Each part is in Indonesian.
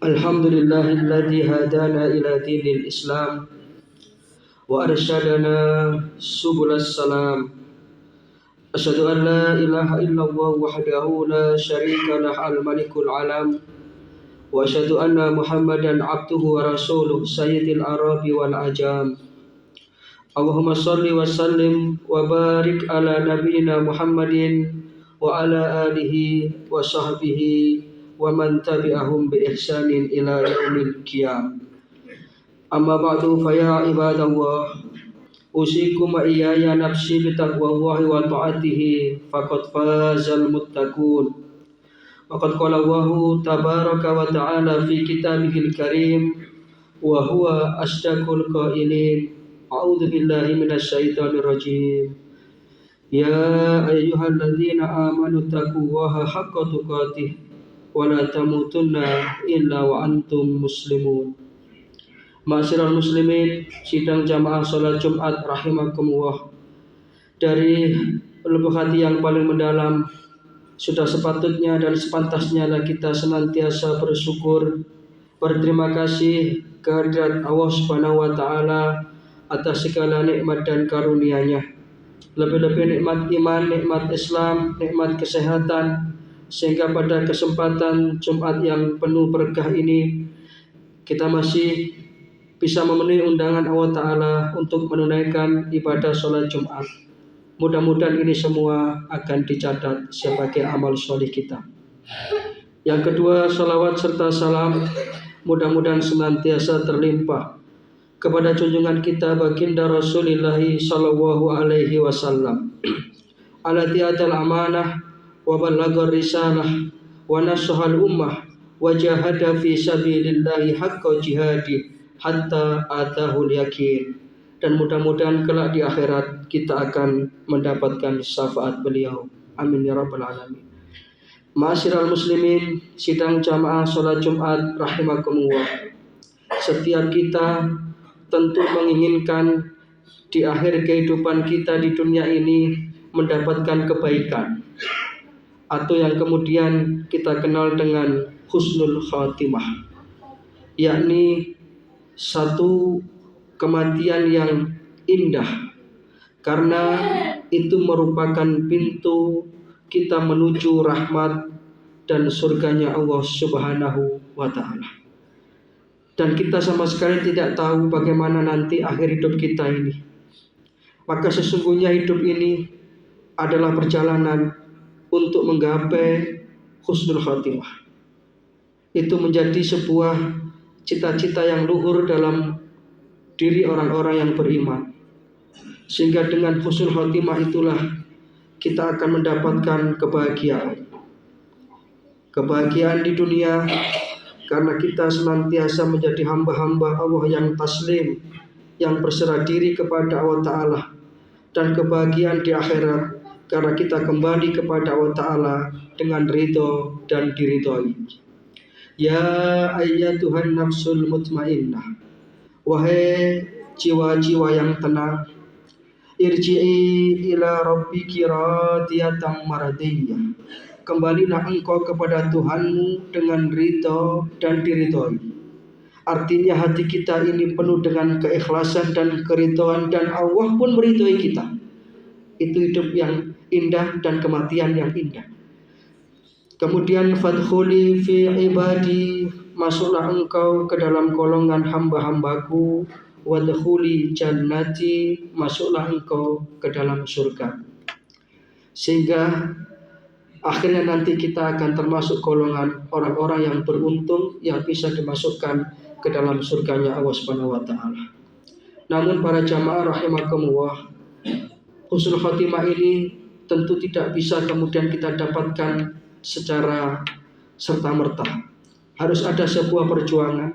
Alhamdulillahilladzi hadana ila dinil Islam wa arsyadana subulas salam. Asyhadu an la ilaha illallah wahdahu la syarika lah al-malikul alam wa asyhadu anna Muhammadan abduhu wa rasuluh sayyidil arabi wal ajam. Allahumma shalli wa sallim wa barik ala nabiyyina Muhammadin wa ala alihi wa sahbihi wa man tabi'ahum bi ihsanin ila yaumil qiyam. Amma ba'du fa ya ibadallah, usikum wa iyaya nafsi bi taqwallahi wa ta'atihi faqad fazal muttaqun. Wa qad qala Allahu tabaraka wa ta'ala fi kitabihil karim wa huwa asdaqul qailin. A'udzu billahi minasy syaithanir rajim. Ya ayyuhalladzina amanu taqullaha haqqa tuqatih wa la tamutunna illa wa antum muslimun. Ma'asyiral muslimin, sidang jamaah salat Jumat rahimakumullah. Dari lubuk hati yang paling mendalam, sudah sepatutnya dan sepantasnya kita senantiasa bersyukur, berterima kasih kehadirat Allah Subhanahu wa taala atas segala nikmat dan karunia-Nya. Lebih-lebih nikmat iman, nikmat Islam, nikmat kesehatan, sehingga pada kesempatan Jumat yang penuh berkah ini kita masih bisa memenuhi undangan Allah Ta'ala untuk menunaikan ibadah sholat Jumat. Mudah-mudahan ini semua akan dicatat sebagai amal soleh kita. Yang kedua, salawat serta salam mudah-mudahan senantiasa terlimpah kepada junjungan kita baginda Rasulullah sallallahu alaihi wasallam. Alati atal amanah wa ballaghar risalah wa nasahal ummah wa jahada fi sabilillahi haqqa jihadi hatta atahul yakin. Dan mudah-mudahan kelak di akhirat kita akan mendapatkan syafaat beliau. Amin ya rabbal alamin. Ma'asyiral muslimin, sidang jamaah salat Jumat rahimakumullah. Setiap kita tentu menginginkan di akhir kehidupan kita di dunia ini mendapatkan kebaikan, atau yang kemudian kita kenal dengan husnul khatimah, yakni satu kematian yang indah, karena itu merupakan pintu kita menuju rahmat dan surganya Allah Subhanahu wa ta'ala. Dan kita sama sekali tidak tahu bagaimana nanti akhir hidup kita ini. Maka sesungguhnya hidup ini adalah perjalanan untuk menggapai husnul khatimah. Itu menjadi sebuah cita-cita yang luhur dalam diri orang-orang yang beriman. Sehingga dengan husnul khatimah itulah kita akan mendapatkan kebahagiaan. Kebahagiaan di dunia karena kita senantiasa menjadi hamba-hamba Allah yang taslim, yang berserah diri kepada Allah Ta'ala. Dan kebahagiaan di akhirat karena kita kembali kepada Allah Ta'ala dengan ridho dan diridhoi. Ya ayyatuhan nafsul mutmainnah, wahai jiwa-jiwa yang tenang, irji'i ila rabbiki radiyatan maradiyah, kembalilah engkau kepada Tuhanmu dengan ridho dan diridhoi. Artinya hati kita ini penuh dengan keikhlasan dan keridhaan, dan Allah pun meridhoi kita. Itu hidup yang indah dan kematian yang indah. Kemudian fadkhuli fi ibadi, masuklah engkau ke dalam golongan hamba-hambaku. Wadkhuli jannati, masuklah engkau ke dalam surga. Sehingga akhirnya nanti kita akan termasuk golongan orang-orang yang beruntung, yang bisa dimasukkan ke dalam surganya Allah Subhanahu wa ta'ala. Namun para jamaah rahimakumullah, husnul khatimah ini tentu tidak bisa kemudian kita dapatkan secara serta-merta. Harus ada sebuah perjuangan,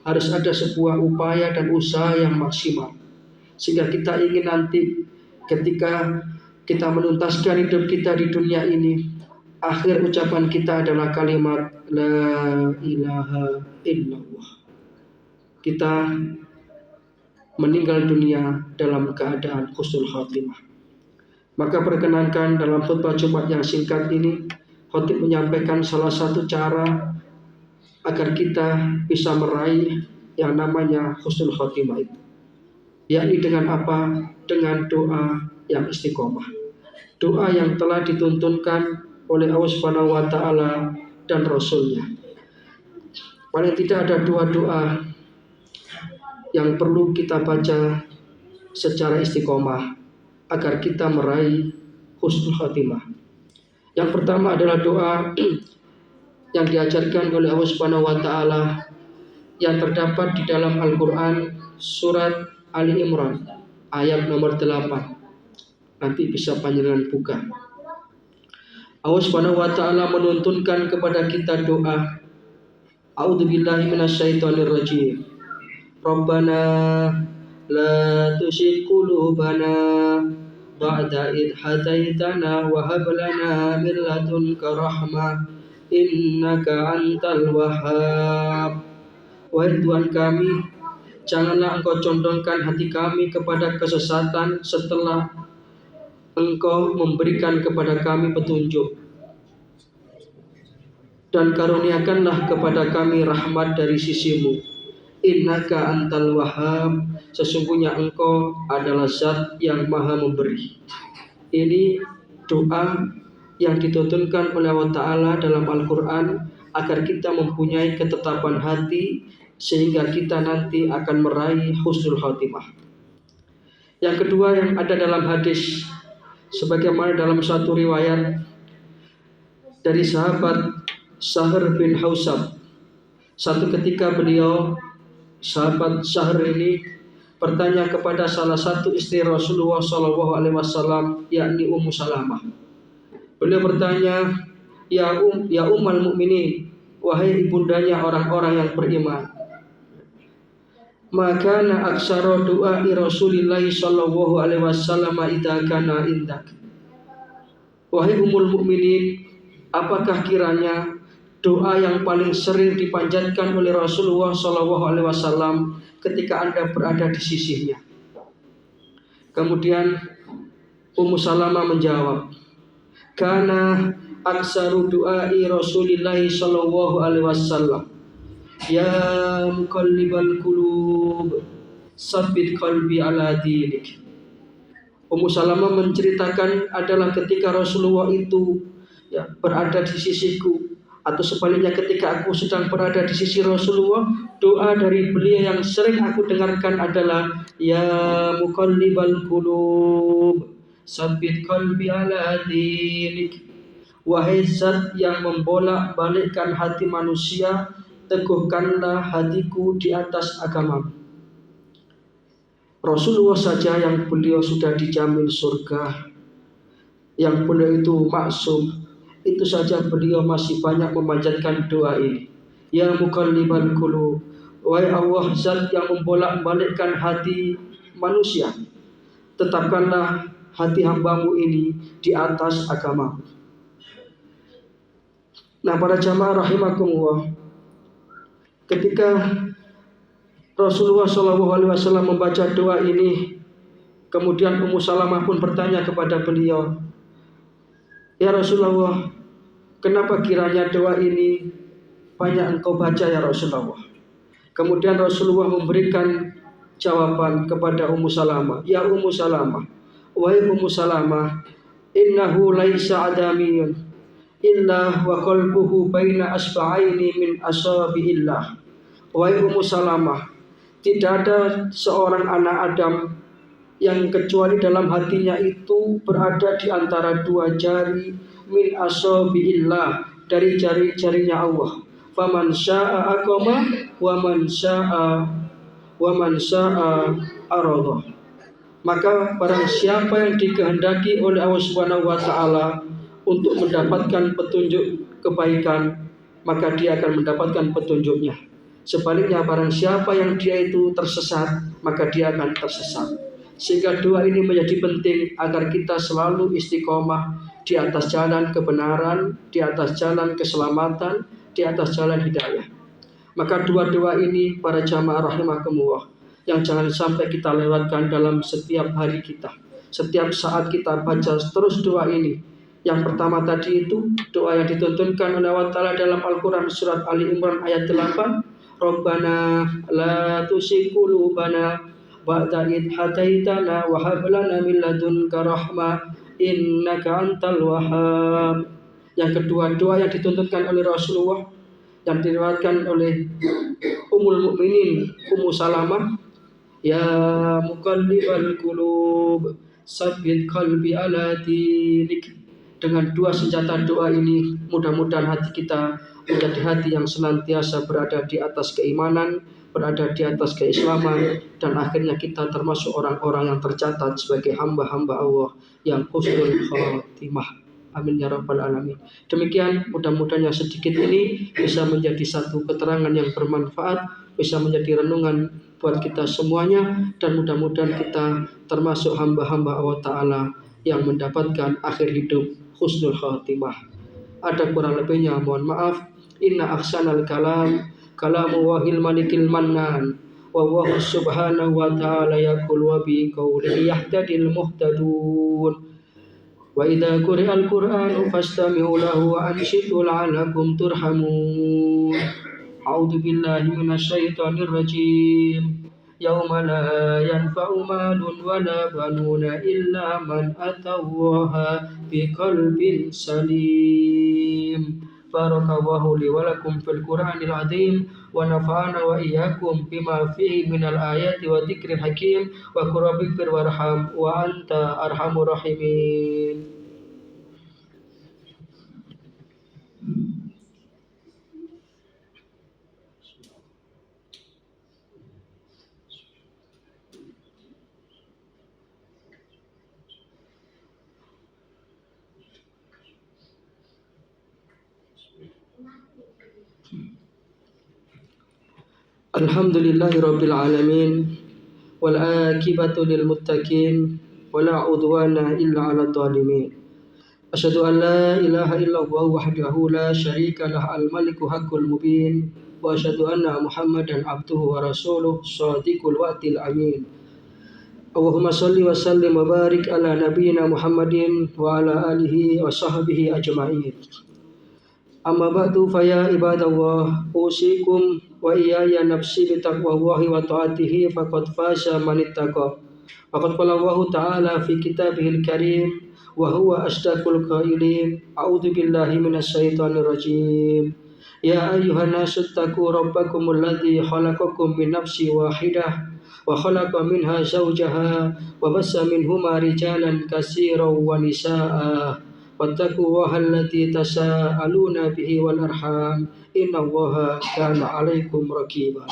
harus ada sebuah upaya dan usaha yang maksimal. Sehingga kita ingin nanti ketika kita menuntaskan hidup kita di dunia ini, akhir ucapan kita adalah kalimat la ilaha illallah. Kita meninggal dunia dalam keadaan husnul khatimah. Maka perkenankan dalam khutbah Jumat yang singkat ini, khotib menyampaikan salah satu cara agar kita bisa meraih yang namanya husnul khotimah itu. Yakni dengan apa? Dengan doa yang istiqomah. Doa yang telah dituntunkan oleh Allah Subhanahu wa taala dan Rasulnya. Paling tidak ada dua doa yang perlu kita baca secara istiqomah agar kita meraih husnul khatimah. Yang pertama adalah doa yang diajarkan oleh Allah Subhanahu wa taala yang terdapat di dalam Al-Qur'an surat Ali Imran ayat nomor 8. Nanti bisa panjenengan buka. Allah Subhanahu wa taala menuntunkan kepada kita doa. A'udzubillahi minasyaitonir rajim. Rabbana la tuzigh qulubana ba'da idh hadaitana wa hab lana min ladunka rahmah innaka antal wahhab. Wahai Tuhan kami, janganlah Engkau condongkan hati kami kepada kesesatan setelah Engkau memberikan kepada kami petunjuk, dan karuniakanlah kepada kami rahmat dari sisimu. Innaka antal wahhab, sesungguhnya Engkau adalah zat yang maha memberi. Ini doa yang dituntunkan oleh Allah Ta'ala dalam Al-Quran agar kita mempunyai ketetapan hati sehingga kita nanti akan meraih husnul khatimah. Yang kedua yang ada dalam hadis, sebagaimana dalam satu riwayat dari sahabat Sahr bin Hausab. Satu ketika beliau, sahabat Sahr ini, bertanya kepada salah satu istri Rasulullah SAW, yakni Ummu Salamah. Beliau bertanya, ya Ummul Mukminin, wahai ibundanya orang-orang yang beriman, maka aksara doa Rasulullah SAW idza kana indak. Wahai Ummul Mukminin, apakah kiranya doa yang paling sering dipanjatkan oleh Rasulullah SAW ketika Anda berada di sisinya? Kemudian Ummu Salamah menjawab, kana aksaru du'ai Rasulillah SAW, ya muqallibal qulub sabbit qalbi ala dinik. Ummu Salamah menceritakan adalah ketika Rasulullah itu berada di sisiku, atau sebaliknya ketika aku sedang berada di sisi Rasulullah, doa dari beliau yang sering aku dengarkan adalah ya muqallibal qulub sabbit qalbi ala dinik. Wahai zat yang membolak-balikkan hati manusia, teguhkanlah hatiku di atas agama. Rasulullah saja yang beliau sudah dijamin surga, yang beliau itu maksum, itu saja beliau masih banyak memanjatkan doa ini. Ya muqallibal qulub, wahai Allah zat yang membolak-balikkan hati manusia, tetapkanlah hati hambamu ini di atas agama. Nah, para jamaah rahimakumullah, ketika Rasulullah SAW membaca doa ini, kemudian Ummu Salamah pun bertanya kepada beliau, ya Rasulullah, kenapa kiranya doa ini banyak engkau baca ya Rasulullah? Kemudian Rasulullah memberikan jawaban kepada Ummu Salamah, ya Ummu Salamah, wahai Ummu Salamah, innahu laisa adamiyun illa wa qalbuhu baina asba'aini min asabi'illah. Wahai Ummu Salamah, tidak ada seorang anak Adam yang kecuali dalam hatinya itu berada di antara dua jari min asabi'illah, dari jari-jarinya Allah. Faman syaa aqama wa man syaa arada. Maka barang siapa yang dikehendaki oleh Allah Subhanahu wa taala untuk mendapatkan petunjuk kebaikan, maka dia akan mendapatkan petunjuknya. Sebaliknya barang siapa yang dia itu tersesat, maka dia akan tersesat. Sehingga doa ini menjadi penting agar kita selalu istiqomah di atas jalan kebenaran, di atas jalan keselamatan, di atas jalan hidayah. Maka doa-doa ini para jamaah rahimakumullah, yang jangan sampai kita lewatkan dalam setiap hari kita. Setiap saat kita baca terus doa ini, Yang pertama tadi itu doa yang dituntunkan oleh Allah Ta'ala dalam Al-Quran surat Ali Imran ayat 8. Rabbana la tuzigh qulubana ba'da idh hadaitana wa hab lana min ladunka rahmah innaka antal wahhab. Yang kedua, doa yang dituntunkan oleh Rasulullah yang diriwayatkan oleh Ummul Mukminin Ummu Salamah, ya muqallibal qulub sabbit qalbi ala dinik. Dengan dua senjata doa ini, mudah-mudahan hati kita menjadi hati yang senantiasa berada di atas keimanan, berada di atas keislaman, dan akhirnya kita termasuk orang-orang yang tercatat sebagai hamba-hamba Allah yang husnul khatimah. Amin ya rabbal alamin. Demikian, mudah-mudahan yang sedikit ini bisa menjadi satu keterangan yang bermanfaat, bisa menjadi renungan buat kita semuanya, dan mudah-mudahan kita termasuk hamba-hamba Allah Ta'ala yang mendapatkan akhir hidup husnul khatimah. Ada kurang lebihnya mohon maaf. Inna ahsanal kalam kalamu wahil malikil mannan wa huwa subhanahu wa ta'ala yaqul wa bi qawlihi yahtadil muhtadun wa idza quri'al qur'anu fastami'u lahu wa anshitu la'allakum turhamun. A'udzu billahi minasyaitonir rajim. Yauma la yanfa'u malun wala banuna illa man atallaha biqalbin salim. Barakallahu li wa lakum fil Qur'anil azim wa nafa'ana wa iyyakum bima fihi minal ayati wa dzikril hakim wa qul rabbighfir warham wa anta arhamur rahimin. Alhamdulillahi rabbil alamin wal akibatu lil muttaqin wala udwana illa 'alal zalimin. Asyhadu an la ilaha illallah wahdahu la syarika lah al maliku haqqul mubin wa asyhadu anna Muhammadan abduhu wa rasuluh shadiqul wa'dil amin. Allahumma shalli wa sallim wa barik ala nabiyyina Muhammadin wa ala alihi wa sahbihi ajma'in. Amma ba'du fa ya ibadallah usikum wa iyaya nafsi bi taqwallahi wa ta'atihi faqad faza man ittaqa. Faqad qala Allah ta'ala fi kitabihil karim wa huwa asdaqul qailin. A'udzu billahi minasy syaithanir rajim. Ya ayyuhan nasu taqu rabbakumul ladzi khalaqakum min nafsin wahidah wa khalaqa minha zawjaha wa bassa minhuma rijalan katsiran wa nisaa'a. Wattaqullaha allati tasaaluna bihi wal arham innallaha kana 'alaikum raqiba.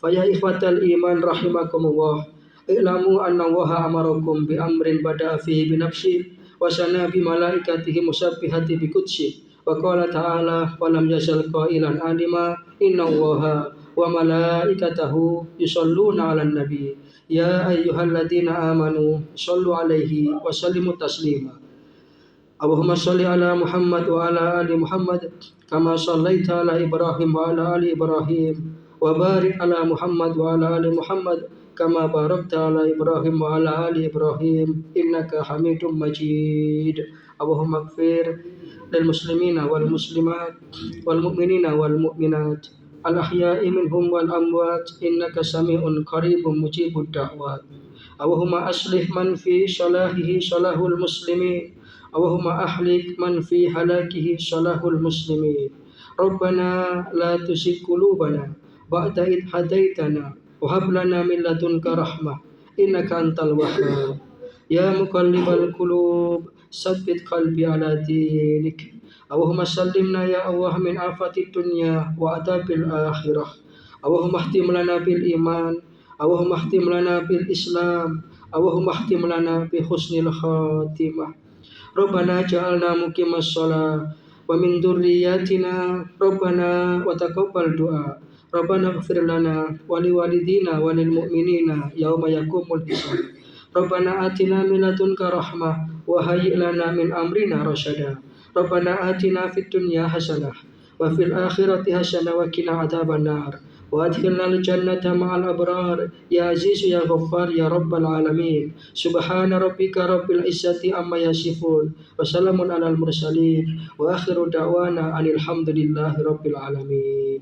Fa ya ikhwatal iman rahimakumullah, i'lamu anna Allaha amarakum bi amrin bada'a fihi bi nafsi wa sana bi malaikatihi musabbihati bi qudsi wa qala ta'ala wa lam yazal qailan alima innallaha wa malaikatahu yusholluna 'alan nabi ya ayyuhalladzina amanu shollu 'alaihi wa sallimu taslima. Allahumma sholli ala Muhammad wa ala ali Muhammad kama shallaita ala Ibrahim wa ala ali Ibrahim wa barik ala Muhammad wa ala ali Muhammad kama barakta ala Ibrahim wa ala ali Ibrahim innaka Hamidum Majid. Allahumma ighfir lil muslimina wal muslimat wal mu'minina wal mu'minat al ahya'i minhum wal amwat innaka sami'un qaribun mujibud da'wat. Allahumma aslih man fi salahihi salahul muslimin. Allahumma ahlik man fi halakihi salahul muslimin. Rabbana la tuzigh qulubana ba'da idh hadaitana wa hab lana min ladunka rahmah innaka antal wahhab. Ya muqallibal qulub sabbit qalbi ala dinik. Allahumma sallimna ya Allah min afatid dunya wa adabil akhirah. Allahumma ihtim lana bil iman. Allahumma ihtim lana bil islam. Allahumma ihtim lana bi husnil khatimah. Rabbana ja'alna muqimas shalah wa min dzurriyyatina Rabbana wa taqabbal du'a. Rabbana ighfir lana wa liwalidina wa lil mu'minina yauma yaqumul hisab. Rabbana atina min ladunka rahmah wa hayyi' lana min amrina rasyada. Rabbana atina fid dunya hasanah wa fil akhirati hasanah wa qina adzabannar. وأدخلنا الجنة مع الأبرار يا عزيز يا غفار يا رب العالمين. سبحان ربك رب العزة عما يصفون وسلام على المرسلين وآخر دعوانا أن الحمد لله رب العالمين.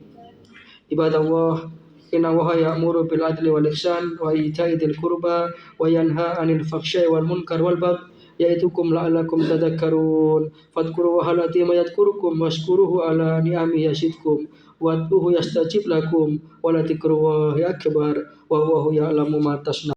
Ibadallah, inna Allaha ya'muru bil adli wal ihsan wa ita'i dzil qurba wa yanha 'anil fahsya'i wal munkar wal baghi ya'idzukum la'allakum tadhakkarun. Fadhkurullaha al-'azima yadhkurukum washkuruhu 'ala ni'amihi yazidkum wad'uhu yastajib lakum wa la dzikrullahi akbar wallahu ya'lamu ma tasna'un.